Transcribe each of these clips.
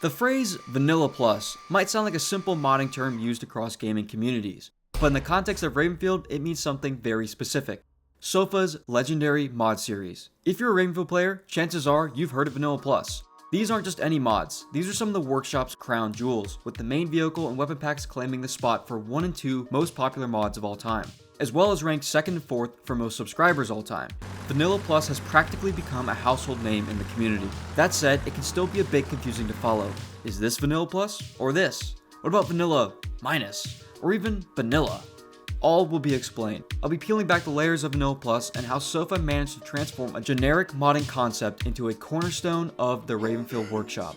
The phrase Vanilla Plus might sound like a simple modding term used across gaming communities, but in the context of Ravenfield, it means something very specific. Sofa's legendary mod series. If you're a Ravenfield player, chances are you've heard of Vanilla Plus. These aren't just any mods, these are some of the workshop's crown jewels, with the main vehicle and weapon packs claiming the spot for 1 and 2 most popular mods of all time, as well as ranked 2nd and 4th for most subscribers all time. Vanilla Plus has practically become a household name in the community. That said, it can still be a bit confusing to follow. Is this Vanilla Plus or this? What about Vanilla Minus? Or even Vanilla? All will be explained. I'll be peeling back the layers of Vanilla Plus and how Sofa managed to transform a generic modding concept into a cornerstone of the Ravenfield workshop.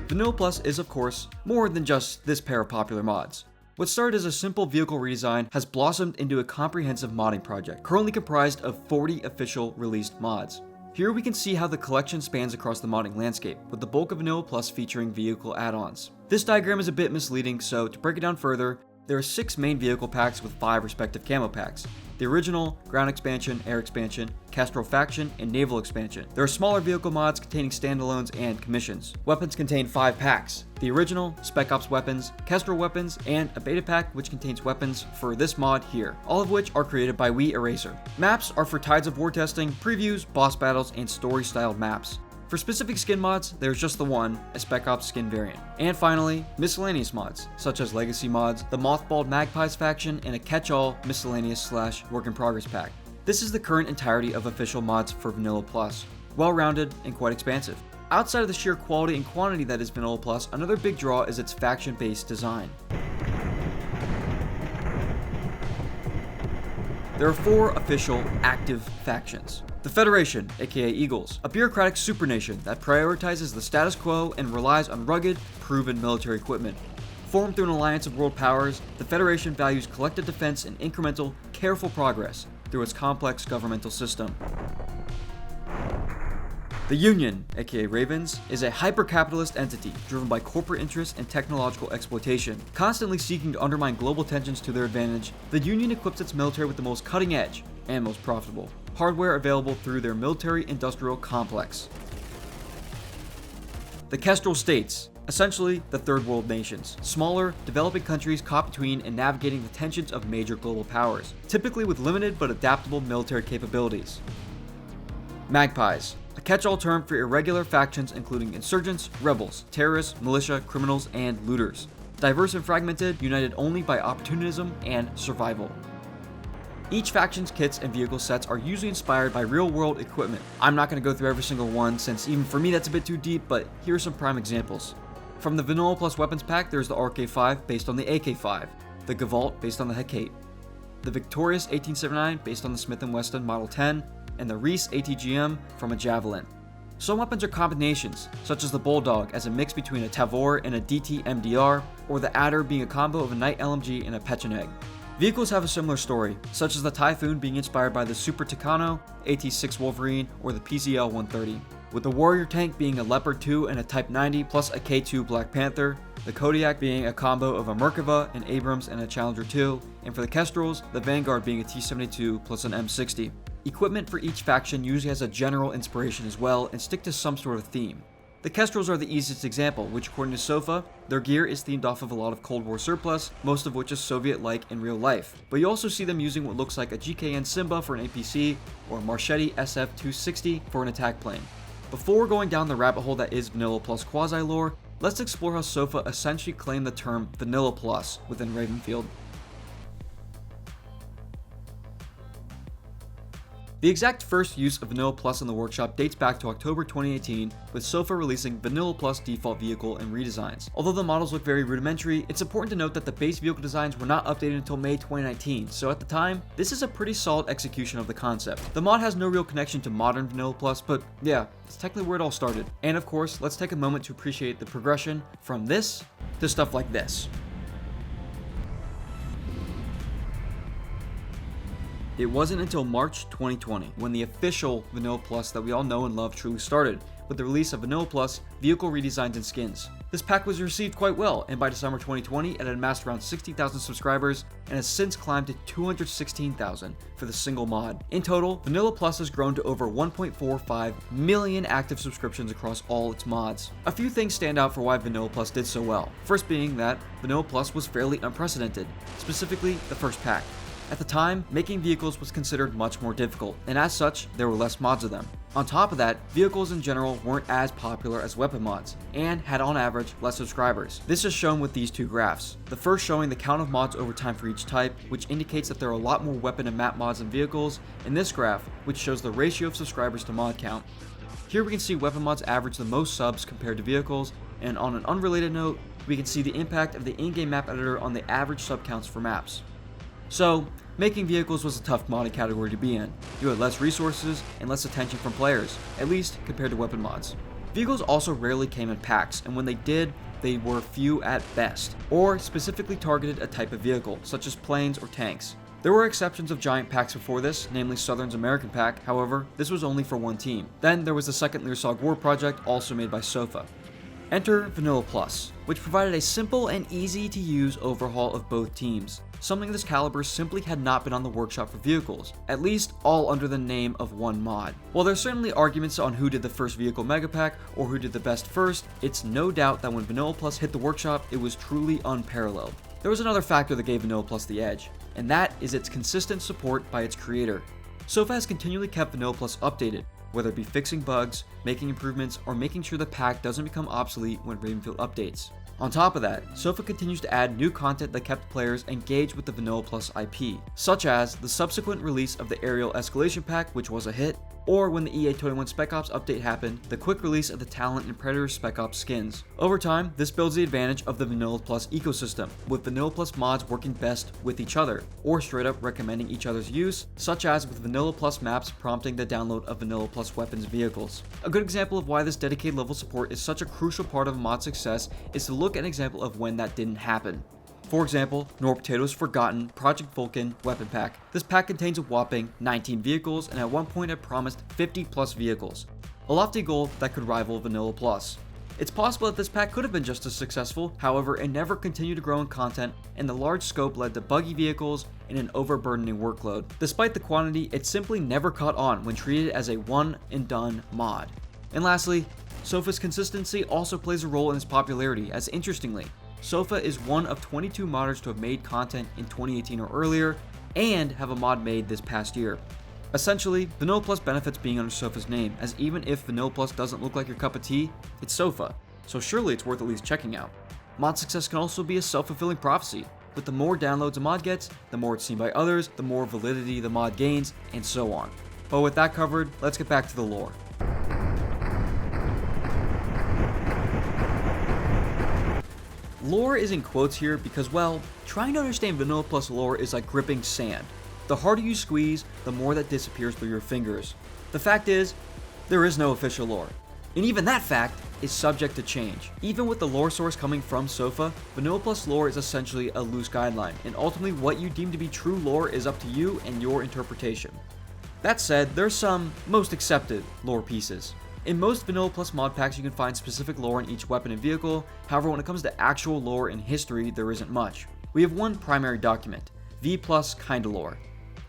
Vanilla Plus is, of course, more than just this pair of popular mods. What started as a simple vehicle redesign has blossomed into a comprehensive modding project, currently comprised of 40 official released mods. Here we can see how the collection spans across the modding landscape, with the bulk of Vanilla Plus featuring vehicle add-ons. This diagram is a bit misleading, so to break it down further, there are 6 main vehicle packs with 5 respective camo packs. The original, ground expansion, air expansion, Kestrel faction, and naval expansion. There are smaller vehicle mods containing standalones and commissions. Weapons contain 5 packs. The original, Spec Ops weapons, Kestrel weapons, and a beta pack which contains weapons for this mod here, all of which are created by We Eraser. Maps are for Tides of War testing, previews, boss battles, and story-styled maps. For specific skin mods, there's just the one, a Spec Ops skin variant. And finally, miscellaneous mods, such as Legacy mods, the Mothballed Magpies faction, and a catch-all miscellaneous / work-in-progress pack. This is the current entirety of official mods for Vanilla Plus, well-rounded and quite expansive. Outside of the sheer quality and quantity that is Vanilla Plus, another big draw is its faction-based design. There are 4 official, active factions. The Federation, aka Eagles, a bureaucratic supernation that prioritizes the status quo and relies on rugged, proven military equipment. Formed through an alliance of world powers, the Federation values collective defense and incremental, careful progress through its complex governmental system. The Union, aka Ravens, is a hyper-capitalist entity driven by corporate interests and technological exploitation. Constantly seeking to undermine global tensions to their advantage, the Union equips its military with the most cutting-edge and most profitable hardware available through their military-industrial complex. The Kestrel States, essentially the third world nations, smaller, developing countries caught between and navigating the tensions of major global powers, typically with limited but adaptable military capabilities. Magpies, a catch-all term for irregular factions including insurgents, rebels, terrorists, militia, criminals, and looters. Diverse and fragmented, united only by opportunism and survival. Each faction's kits and vehicle sets are usually inspired by real-world equipment. I'm not going to go through every single one since even for me that's a bit too deep, but here are some prime examples. From the Vanilla Plus weapons pack, there's the RK5 based on the AK5, the Gavolt based on the Hecate, the Victorious 1879 based on the Smith & Wesson Model 10, and the Reese ATGM from a Javelin. Some weapons are combinations, such as the Bulldog as a mix between a Tavor and a DT MDR, or the Adder being a combo of a Knight LMG and a Pecheneg. Vehicles have a similar story, such as the Typhoon being inspired by the Super Tucano, AT6 Wolverine, or the PZL 130, with the Warrior tank being a Leopard 2 and a Type 90 plus a K2 Black Panther, the Kodiak being a combo of a Merkava, an Abrams, and a Challenger 2, and for the Kestrels, the Vanguard being a T-72 plus an M60. Equipment for each faction usually has a general inspiration as well and stick to some sort of theme. The Kestrels are the easiest example, which according to Sofa, their gear is themed off of a lot of Cold War surplus, most of which is Soviet-like in real life. But you also see them using what looks like a GKN Simba for an APC, or a Marchetti SF-260 for an attack plane. Before going down the rabbit hole that is Vanilla Plus quasi-lore, let's explore how Sofa essentially claimed the term Vanilla Plus within Ravenfield. The exact first use of Vanilla Plus in the workshop dates back to October 2018, with Sofa releasing Vanilla Plus default vehicle and redesigns. Although the models look very rudimentary, it's important to note that the base vehicle designs were not updated until May 2019, so at the time, this is a pretty solid execution of the concept. The mod has no real connection to modern Vanilla Plus, but yeah, it's technically where it all started. And of course, let's take a moment to appreciate the progression from this to stuff like this. It wasn't until March 2020 when the official Vanilla Plus that we all know and love truly started, with the release of Vanilla Plus vehicle redesigns and skins. This pack was received quite well, and by December 2020 it had amassed around 60,000 subscribers and has since climbed to 216,000 for the single mod. In total, Vanilla Plus has grown to over 1.45 million active subscriptions across all its mods. A few things stand out for why Vanilla Plus did so well, first being that Vanilla Plus was fairly unprecedented, specifically the first pack. At the time, making vehicles was considered much more difficult, and as such, there were less mods of them. On top of that, vehicles in general weren't as popular as weapon mods, and had on average less subscribers. This is shown with these two graphs. The first showing the count of mods over time for each type, which indicates that there are a lot more weapon and map mods than vehicles, and this graph, which shows the ratio of subscribers to mod count. Here we can see weapon mods average the most subs compared to vehicles, and on an unrelated note, we can see the impact of the in-game map editor on the average sub counts for maps. So, making vehicles was a tough modding category to be in. You had less resources and less attention from players, at least compared to weapon mods. Vehicles also rarely came in packs, and when they did, they were few at best, or specifically targeted a type of vehicle, such as planes or tanks. There were exceptions of giant packs before this, namely Southern's American pack, however, this was only for one team. Then there was the second Learsog War project, also made by Sofa. Enter Vanilla Plus, which provided a simple and easy to use overhaul of both teams. Something of this caliber simply had not been on the workshop for vehicles, at least all under the name of one mod. While there's certainly arguments on who did the first vehicle mega pack or who did the best first, it's no doubt that when Vanilla Plus hit the workshop, it was truly unparalleled. There was another factor that gave Vanilla Plus the edge, and that is its consistent support by its creator. Sofa has continually kept Vanilla Plus updated, whether it be fixing bugs, making improvements, or making sure the pack doesn't become obsolete when Ravenfield updates. On top of that, Sofa continues to add new content that kept players engaged with the Vanilla Plus IP, such as the subsequent release of the Aerial Escalation Pack, which was a hit, or when the EA21 Spec Ops update happened, the quick release of the Talent and Predator Spec Ops skins. Over time, this builds the advantage of the Vanilla Plus ecosystem, with Vanilla Plus mods working best with each other, or straight up recommending each other's use, such as with Vanilla Plus maps prompting the download of Vanilla Plus weapons vehicles. A good example of why this dedicated level support is such a crucial part of a mod's success is to look at an example of when that didn't happen. For example, Norpotato's Forgotten Project Vulcan weapon pack. This pack contains a whopping 19 vehicles and at one point it promised 50 plus vehicles. A lofty goal that could rival Vanilla Plus. It's possible that this pack could have been just as successful, however it never continued to grow in content and the large scope led to buggy vehicles and an overburdening workload. Despite the quantity, it simply never caught on when treated as a one and done mod. And lastly, Sofa's consistency also plays a role in its popularity, as interestingly, Sofa is one of 22 modders to have made content in 2018 or earlier, and have a mod made this past year. Essentially, Vanilla Plus benefits being under Sofa's name, as even if Vanilla Plus doesn't look like your cup of tea, it's Sofa, so surely it's worth at least checking out. Mod success can also be a self-fulfilling prophecy. With the more downloads a mod gets, the more it's seen by others, the more validity the mod gains, and so on. But with that covered, let's get back to the lore. Lore is in quotes here because, well, trying to understand Vanilla Plus lore is like gripping sand. The harder you squeeze, the more that disappears through your fingers. The fact is, there is no official lore. And even that fact is subject to change. Even with the lore source coming from Sofa, Vanilla Plus lore is essentially a loose guideline, and ultimately what you deem to be true lore is up to you and your interpretation. That said, there's some most accepted lore pieces. In most Vanilla Plus mod packs you can find specific lore in each weapon and vehicle, however when it comes to actual lore and history there isn't much. We have one primary document, V plus Kinda Lore.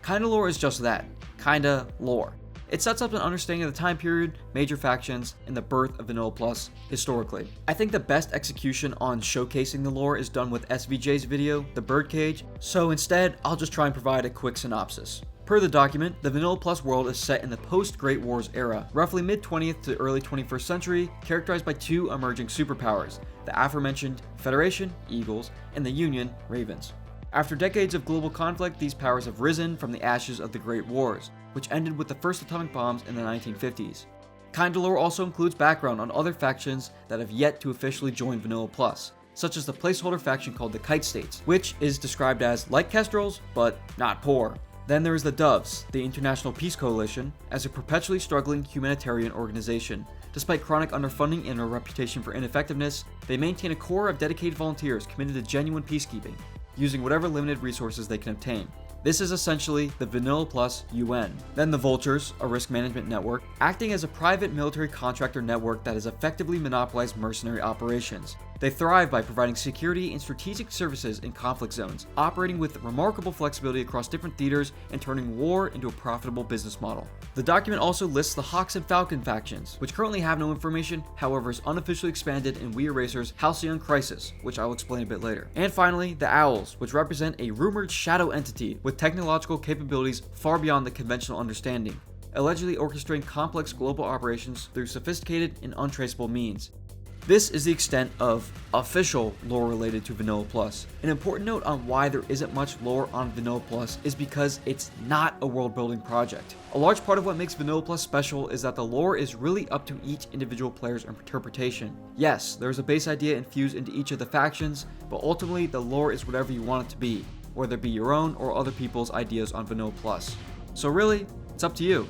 Kinda Lore is just that, kinda lore. It sets up an understanding of the time period, major factions, and the birth of Vanilla Plus historically. I think the best execution on showcasing the lore is done with SVJ's video, The Birdcage, so instead I'll just try and provide a quick synopsis. Per the document, the Vanilla Plus world is set in the post-Great Wars era, roughly mid-20th to early 21st century, characterized by two emerging superpowers, the aforementioned Federation, Eagles, and the Union, Ravens. After decades of global conflict, these powers have risen from the ashes of the Great Wars, which ended with the first atomic bombs in the 1950s. Kinda Lore also includes background on other factions that have yet to officially join Vanilla Plus, such as the placeholder faction called the Kite States, which is described as like Kestrels, but not poor. Then there is the Doves, the International Peace Coalition, as a perpetually struggling humanitarian organization. Despite chronic underfunding and a reputation for ineffectiveness, they maintain a core of dedicated volunteers committed to genuine peacekeeping, using whatever limited resources they can obtain. This is essentially the Vanilla Plus UN. Then the Vultures, a risk management network, acting as a private military contractor network that has effectively monopolized mercenary operations. They thrive by providing security and strategic services in conflict zones, operating with remarkable flexibility across different theaters and turning war into a profitable business model. The document also lists the Hawks and Falcon factions, which currently have no information, however is unofficially expanded in We Eraser's Halcyon Crisis, which I will explain a bit later. And finally, the Owls, which represent a rumored shadow entity with technological capabilities far beyond the conventional understanding, allegedly orchestrating complex global operations through sophisticated and untraceable means. This is the extent of official lore related to Vanilla Plus. An important note on why there isn't much lore on Vanilla Plus is because it's not a world building project. A large part of what makes Vanilla Plus special is that the lore is really up to each individual player's interpretation. Yes, there's a base idea infused into each of the factions, but ultimately the lore is whatever you want it to be, whether it be your own or other people's ideas on Vanilla Plus. So really, it's up to you.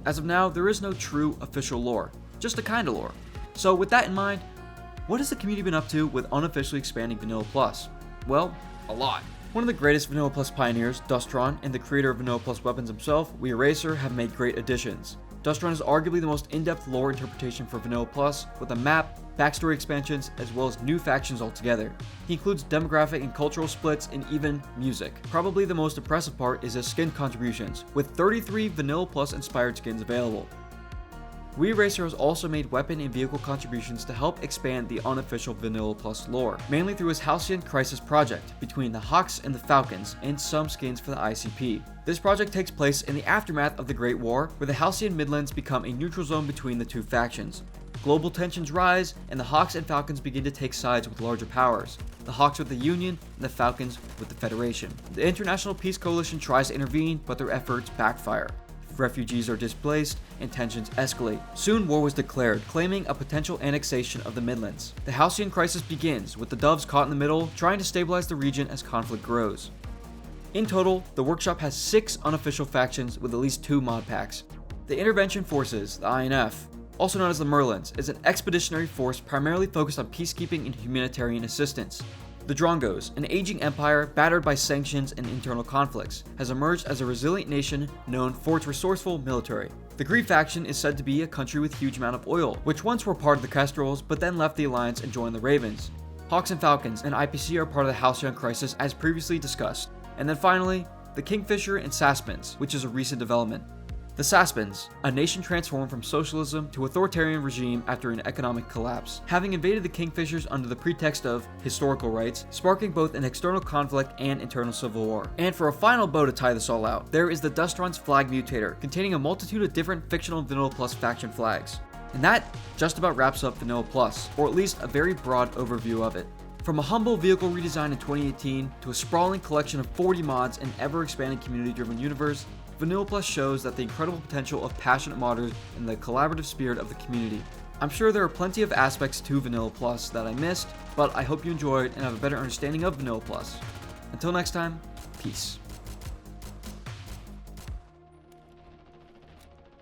As of now, there is no true official lore, just a kind of lore. So with that in mind, what has the community been up to with unofficially expanding Vanilla Plus? Well, a lot. One of the greatest Vanilla Plus pioneers, Dustron, and the creator of Vanilla Plus weapons himself, We Eraser, have made great additions. Dustron is arguably the most in-depth lore interpretation for Vanilla Plus, with a map, backstory expansions, as well as new factions altogether. He includes demographic and cultural splits, and even music. Probably the most impressive part is his skin contributions, with 33 Vanilla Plus inspired skins available. We Eraser has also made weapon and vehicle contributions to help expand the unofficial Vanilla Plus lore, mainly through his Halcyon Crisis project, between the Hawks and the Falcons, and some skins for the ICP. This project takes place in the aftermath of the Great War, where the Halcyon Midlands become a neutral zone between the two factions. Global tensions rise, and the Hawks and Falcons begin to take sides with larger powers. The Hawks with the Union, and the Falcons with the Federation. The International Peace Coalition tries to intervene, but their efforts backfire. Refugees are displaced, and tensions escalate. Soon war was declared, claiming a potential annexation of the Midlands. The Halcyon Crisis begins, with the Doves caught in the middle, trying to stabilize the region as conflict grows. In total, the workshop has 6 unofficial factions with at least 2 mod packs. The Intervention Forces, the INF, also known as the Merlins, is an expeditionary force primarily focused on peacekeeping and humanitarian assistance. The Drongos, an aging empire battered by sanctions and internal conflicts, has emerged as a resilient nation known for its resourceful military. The Greed faction is said to be a country with huge amount of oil, which once were part of the Kestrels but then left the Alliance and joined the Ravens. Hawks and Falcons and IPC are part of the Halcyon Crisis as previously discussed. And then finally, the Kingfisher and Saspens, which is a recent development. The Saspens, a nation transformed from socialism to authoritarian regime after an economic collapse, having invaded the Kingfishers under the pretext of historical rights, sparking both an external conflict and internal civil war. And for a final bow to tie this all out, there is the Dustron's Flag Mutator, containing a multitude of different fictional Vanilla Plus faction flags. And that just about wraps up Vanilla Plus, or at least a very broad overview of it. From a humble vehicle redesign in 2018 to a sprawling collection of 40 mods and ever-expanding community-driven universe, Vanilla Plus shows that the incredible potential of passionate modders and the collaborative spirit of the community. I'm sure there are plenty of aspects to Vanilla Plus that I missed, but I hope you enjoyed and have a better understanding of Vanilla Plus. Until next time, peace.